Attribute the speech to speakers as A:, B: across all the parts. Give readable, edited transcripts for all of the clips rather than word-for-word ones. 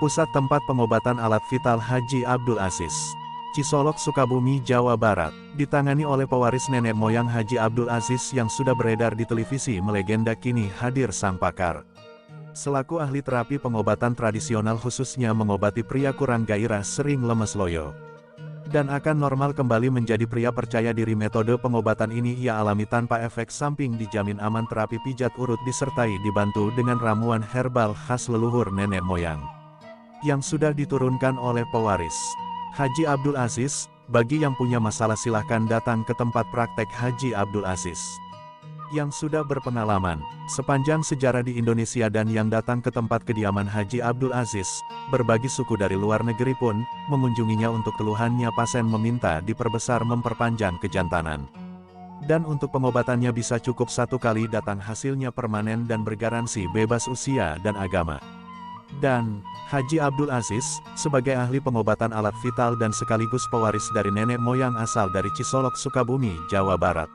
A: Pusat Tempat Pengobatan Alat Vital Haji Abdul Aziz, Cisolok, Sukabumi, Jawa Barat, ditangani oleh pewaris nenek moyang Haji Abdul Aziz yang sudah beredar di televisi melegenda. Kini hadir sang pakar. Selaku ahli terapi pengobatan tradisional khususnya mengobati pria kurang gairah sering lemes loyo dan akan normal kembali menjadi pria percaya diri. Metode pengobatan ini ia alami tanpa efek samping, dijamin aman. Terapi pijat urut disertai dibantu dengan ramuan herbal khas leluhur nenek moyang yang sudah diturunkan oleh pewaris Haji Abdul Aziz. Bagi yang punya masalah silahkan datang ke tempat praktek Haji Abdul Aziz yang sudah berpengalaman sepanjang sejarah di Indonesia, dan yang datang ke tempat kediaman Haji Abdul Aziz, berbagai suku dari luar negeri pun mengunjunginya untuk keluhannya. Pasien meminta diperbesar memperpanjang kejantanan. Dan untuk pengobatannya bisa cukup 1 kali datang, hasilnya permanen dan bergaransi bebas usia dan agama. Dan Haji Abdul Aziz, sebagai ahli pengobatan alat vital dan sekaligus pewaris dari nenek moyang asal dari Cisolok, Sukabumi, Jawa Barat.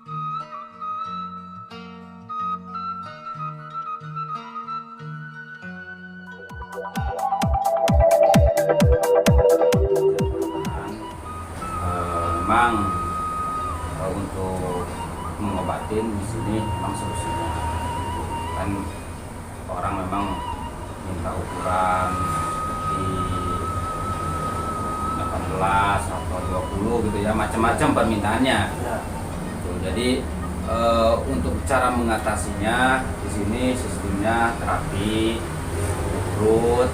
B: Memang untuk mengobatin di sini memang solusinya kan, orang memang minta ukuran seperti 18 atau 20 gitu ya, macam-macam permintaannya. Gitu. Jadi untuk cara mengatasinya di sini sistemnya terapi urut.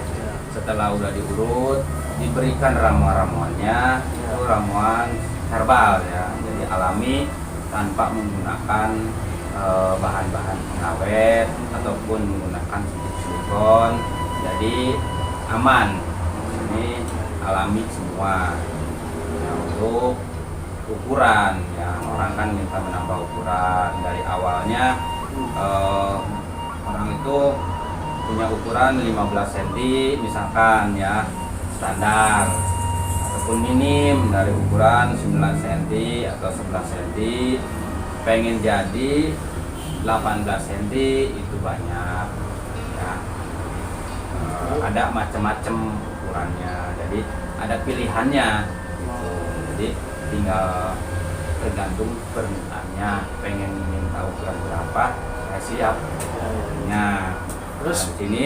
B: Setelah udah diurut, diberikan ramuan-ramuannya, itu ramuan herbal ya, jadi alami tanpa menggunakan bahan-bahan pengawet ataupun menggunakan silikon, jadi aman. Ini alami semua. Ya, untuk ukuran ya, orang kan minta menambah ukuran. Dari awalnya orang itu punya ukuran 15 cm misalkan ya, standar, ataupun minim dari ukuran 9 cm atau 11 cm, pengen jadi 18 cm, itu banyak ya. Ada macam-macam ukurannya, jadi ada pilihannya gitu. Jadi tinggal tergantung permintaannya, pengen minta ukuran berapa, saya siap punya. Terus di sini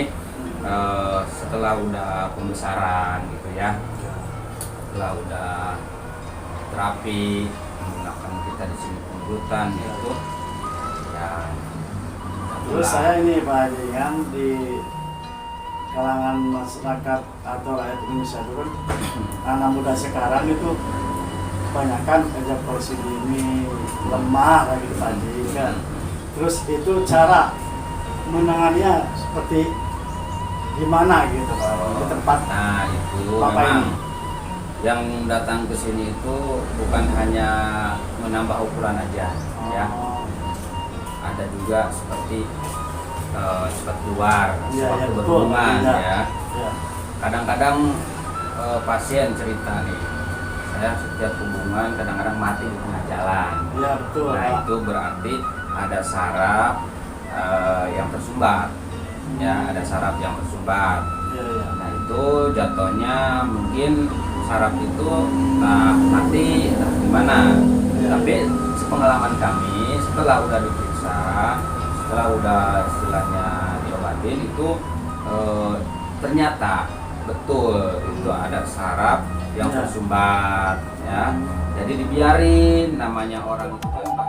B: setelah udah pembesaran gitu ya, setelah udah terapi menggunakan kita di sini pengurutan gitu ya.
C: Terus saya ini Pak Haji, kan di kalangan masyarakat atau rakyat Indonesia itu kan anak muda sekarang itu kebanyakan ejakulasi dini, lemah lagi Pak Haji kan. Terus itu cara menangannya seperti gimana gitu Pak, di tempat.
B: Nah itu
C: Bapak
B: memang
C: ini
B: yang datang ke sini itu bukan hanya menambah ukuran aja ya, ada juga seperti cepat keluar, waktu berhubungan ya. Kadang-kadang pasien cerita nih, saya setiap hubungan kadang-kadang mati di tengah jalan.
C: Ya, betul,
B: nah
C: Pak.
B: itu berarti ada saraf yang tersumbat ya, ada saraf yang tersumbat. Nah itu jatuhnya mungkin saraf itu mati gimana. Tapi sepengalaman kami setelah udah diperiksa, setelah udah istilahnya diobatin itu ternyata betul itu ada saraf yang tersumbat ya. Jadi dibiarin, namanya orang itu kan banyak.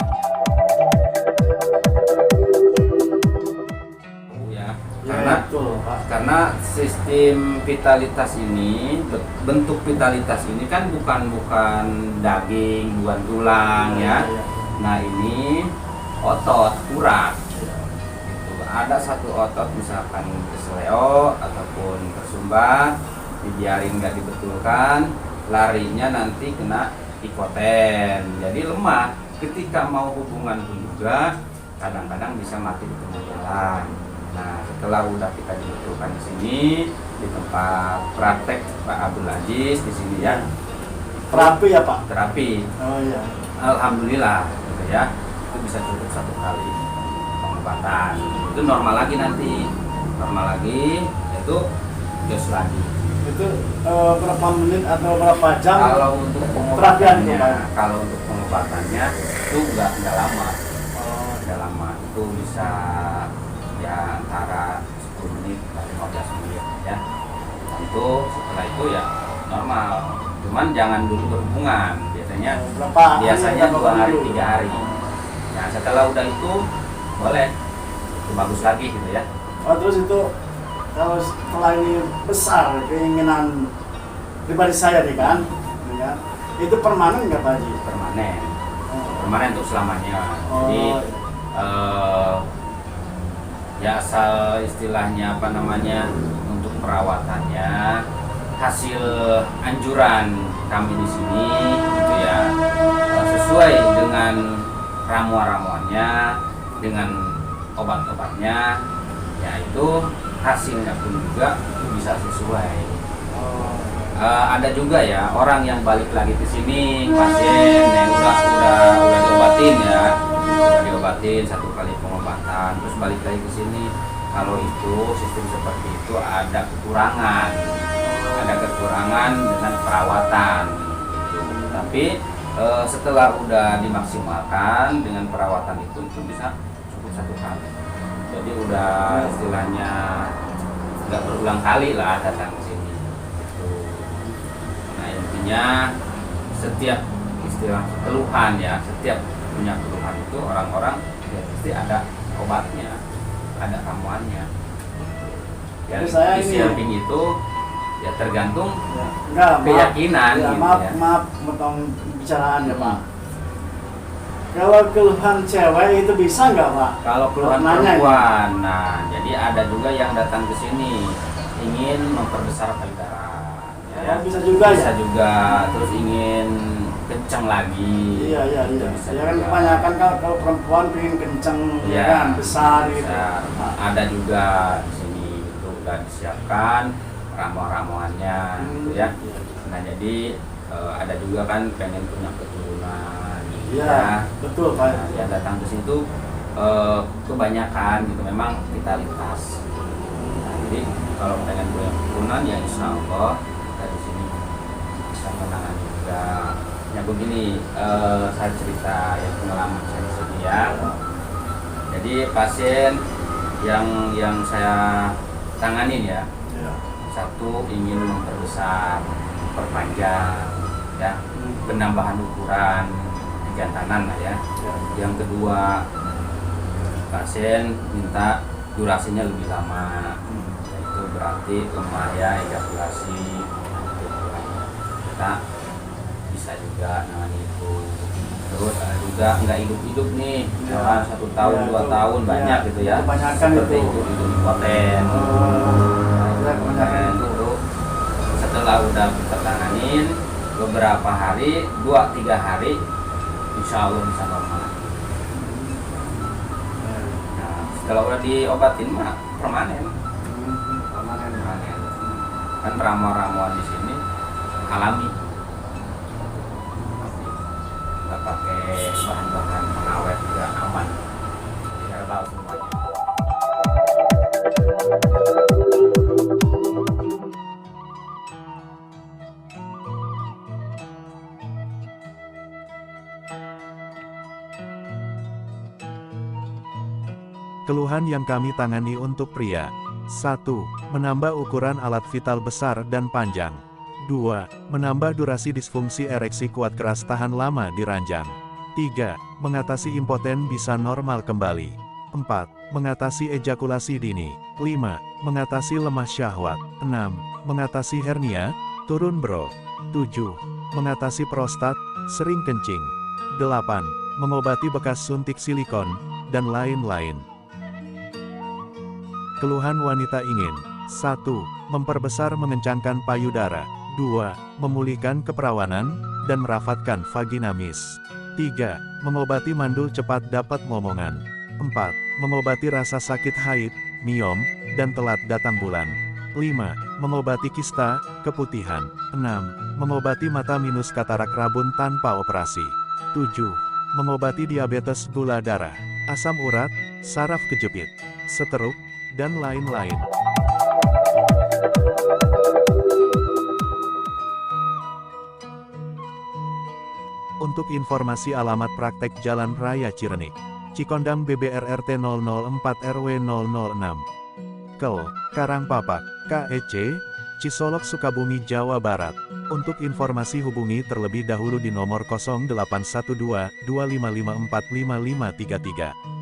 B: Karena sistem vitalitas ini, bentuk vitalitas ini kan bukan daging, bukan tulang ya. Nah ini otot urat. Gitu. Ada satu otot misalkan kesleo ataupun tersumbat, dibiarin nggak dibetulkan, larinya nanti kena ikoten, jadi lemah. Ketika mau hubungan pun juga kadang-kadang bisa mati di tengah jalan. Nah, setelah udah kita dibetulkan di sini di tempat praktek Pak Abdul Aziz di sini ya.
C: Terapi ya Pak?
B: Terapi.
C: Oh iya.
B: Alhamdulillah gitu ya. Itu bisa cukup 1 kali pengobatan. Itu normal lagi nanti. Normal lagi, itu jos lagi.
C: itu berapa menit atau berapa jam?
B: Kalau untuk
C: Terapian itu,
B: pengobatannya,
C: Pak?
B: kalau untuk pengobatannya itu nggak lama, nggak lama, itu bisa ya antara 10 menit sampai 15 menit ya. Itu setelah itu ya normal, cuman jangan dulu berhubungan, biasanya 2 hari 3 hari. Nah setelah udah itu boleh, itu bagus lagi gitu ya.
C: Oh, terus itu kalau setelah ini besar keinginan pribadi saya nih kan, ya, itu permanen nggak Pak Haji?
B: Permanen,
C: Oh.
B: permanen untuk selamanya.
C: Oh,
B: Jadi
C: iya.
B: ya asal istilahnya apa namanya, untuk perawatannya hasil anjuran kami di sini gitu ya, sesuai dengan ramuan-ramuannya, dengan obat-obatnya, ya itu hasilnya pun juga bisa sesuai.
C: Oh.
B: Ada juga ya orang yang balik lagi ke sini, pasien yang udah diobatin ya, udah diobatin 1 kali pengobatan, terus balik lagi ke sini. Kalau itu sistem seperti itu ada kekurangan dengan perawatan. Gitu. Tapi setelah udah dimaksimalkan dengan perawatan itu bisa cukup 1 kali. Jadi udah istilahnya nggak berulang kali lah datang ke sini. Gitu. Nah intinya setiap istilah keluhan ya, setiap punya keluhan itu orang-orang ya pasti ada obatnya, ada ramuannya.
C: Jadi saya
B: di
C: ini-
B: samping itu ya tergantung
C: Ya, enggak,
B: keyakinan
C: ya,
B: gitu
C: maaf,
B: ya.
C: maaf potong bicaraan ya Pak. Kalau keluhan cewek itu bisa nggak Pak?
B: Kalau keluhan
C: Nanya,
B: perempuan, nah jadi ada juga yang datang ke sini ingin memperbesar payudara,
C: Ya, bisa juga
B: bisa
C: ya?
B: juga, terus ingin kencang lagi.
C: Iya, iya,
B: Itu
C: iya.
B: bisa
C: Ya kan
B: juga.
C: kebanyakan kalau perempuan pengen kenceng, ya
B: Iya,
C: kan, besar gitu.
B: besar.
C: Pak.
B: Ada juga di sini itu udah disiapkan ramuan-ramuannya gitu ya.
C: Iya.
B: Nah jadi ada juga kan pengen punya keturunan gitu
C: Iya,
B: ya.
C: betul Pak.
B: Nah, yang datang ke sini tuh kebanyakan gitu memang vitalitas. Nah, jadi kalau pengen punya keturunan ya insya Allah kita di sini bisa menangani juga. Ya begini, saya cerita yang pengalaman saya di sini ya. Jadi pasien yang saya tanganin ya,
C: Iya.
B: satu ingin memperbesar, perpanjang, ya, penambahan ukuran kejantanan lah ya.
C: Iya.
B: Yang kedua, pasien minta durasinya lebih lama, yaitu berarti lemah ya, ejakulasi. Kita bisa juga nangani itu. Terus ada juga nggak hidup nih, misalkan 1 tahun,
C: Ya,
B: 2
C: itu.
B: tahun banyak
C: Ya,
B: gitu ya.
C: kebanyakan
B: Seperti
C: itu.
B: itu hidup impoten.
C: Ya, kebanyakan itu.
B: Itu setelah udah kita tanganin beberapa hari, 2-3 hari, insya Allah bisa normal. Nah, setelah udah diobatin mah permanen. Permanen. Kan ramuan-ramuan di sini alami, nggak pakai bahan-bahan pengawet, juga aman, herbal semuanya.
A: Keluhan yang kami tangani untuk pria. 1. Menambah ukuran alat vital besar dan panjang. 2. Menambah durasi disfungsi ereksi kuat keras tahan lama di ranjang. 3. Mengatasi impoten bisa normal kembali. 4. Mengatasi ejakulasi dini. 5. Mengatasi lemah syahwat. 6. Mengatasi hernia, turun bro. 7. Mengatasi prostat, sering kencing. 8. Mengobati bekas suntik silikon, dan lain-lain. Keluhan wanita ingin 1. Memperbesar mengencangkan payudara. 2. Memulihkan keperawanan, dan merafatkan vaginamis. 3. Mengobati mandul cepat dapat momongan. 4. Mengobati rasa sakit haid, miom, dan telat datang bulan. 5. Mengobati kista, keputihan. 6. Mengobati mata minus katarak rabun tanpa operasi. 7. Mengobati diabetes gula darah, asam urat, saraf kejepit, stroke, dan lain-lain. Untuk informasi alamat praktek Jalan Raya Cirenik, Cikondang BBRRT 004 RW 006. Kel, Karangpapak, KEC, Cisolok Sukabumi Jawa Barat. Untuk informasi hubungi terlebih dahulu di nomor 0812 2554 5533.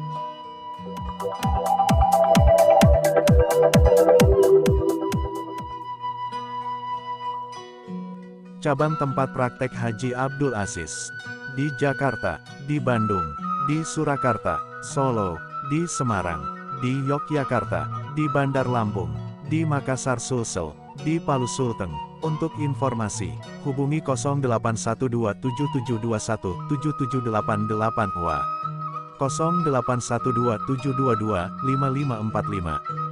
A: Cabang tempat praktek Haji Abdul Aziz. Di Jakarta, di Bandung, di Surakarta, Solo, di Semarang, di Yogyakarta, di Bandar Lampung, di Makassar Sulsel, di Palu Sulteng. Untuk informasi, hubungi 081277217788 WA 081272225545.